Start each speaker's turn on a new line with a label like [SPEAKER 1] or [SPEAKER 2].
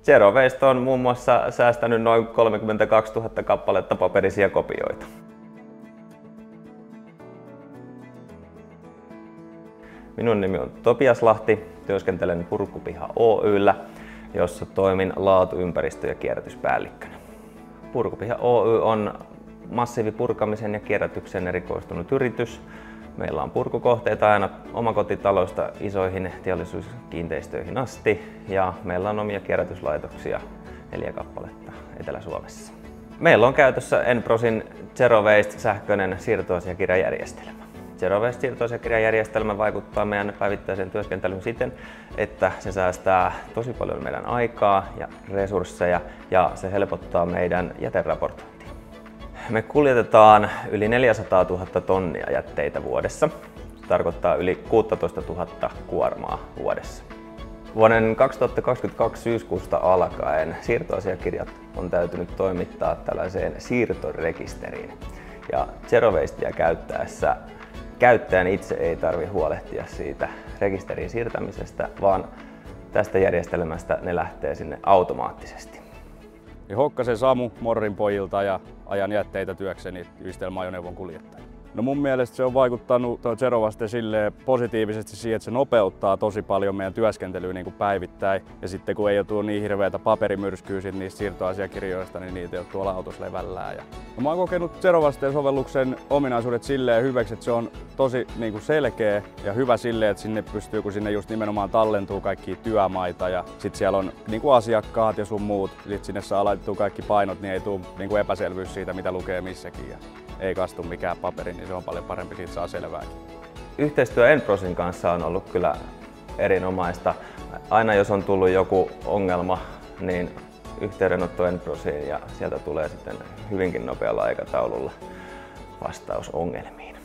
[SPEAKER 1] Zero Waste on muun muassa säästänyt noin 32 000 kappaletta paperisia kopioita. Minun nimi on Topias Lahti, työskentelen Purkupiha Oy:llä, jossa toimin laatu-, ympäristö- ja kierrätyspäällikkönä. Purkupiha Oy on massiivipurkamisen ja kierrätykseen erikoistunut yritys. Meillä on purkukohteita aina omakotitaloista isoihin teollisuuskiinteistöihin asti ja meillä on omia kierrätyslaitoksia 4 kappaletta Etelä-Suomessa. Meillä on käytössä Enprosin Zero Waste sähköinen siirtoasiakirjajärjestelmä. Zero Waste siirtoasiakirjajärjestelmä vaikuttaa meidän päivittäiseen työskentelyyn siten, että se säästää tosi paljon meidän aikaa ja resursseja ja se helpottaa meidän jäteraportointia. Me kuljetetaan yli 400 000 tonnia jätteitä vuodessa. Se tarkoittaa yli 16 000 kuormaa vuodessa. Vuoden 2022 syyskuusta alkaen siirtoasiakirjat on täytynyt toimittaa tällaiseen siirtorekisteriin. Ja Zero Wastea käyttäessä käyttäjän itse ei tarvitse huolehtia siitä rekisterin siirtämisestä, vaan tästä järjestelmästä ne lähtee sinne automaattisesti.
[SPEAKER 2] Hokkasen Samu Morrin pojilta ja ajan jätteitä työkseni yhdistelmäajoneuvon kuljettaja. No mun mielestä se on vaikuttanut tuo Zero Waste silleen positiivisesti siihen, että se nopeuttaa tosi paljon meidän työskentelyä niin kuin päivittäin. Ja sitten kun ei ole tullut niin hirveätä paperimyrskyä niistä siirtoasiakirjoista, niin niitä ei ole tuolla autossa levällään. No, mä oon kokenut Zero Waste-sovelluksen ominaisuudet silleen hyväksi, että se on tosi niin kuin selkeä ja hyvä silleen, että sinne pystyy, kun sinne just nimenomaan tallentuu kaikkia työmaita ja sitten siellä on niin kuin asiakkaat ja sun muut. Sitten sinne saa laitettua kaikki painot, niin ei tule niin kuin epäselvyys siitä, mitä lukee missäkin. Ei kastu mikään paperi, niin se on paljon parempi, siitä saa selvääkin.
[SPEAKER 1] Yhteistyö Enprosin kanssa on ollut kyllä erinomaista. Aina jos on tullut joku ongelma, niin yhteydenotto Enprosiin ja sieltä tulee sitten hyvinkin nopealla aikataululla vastaus ongelmiin.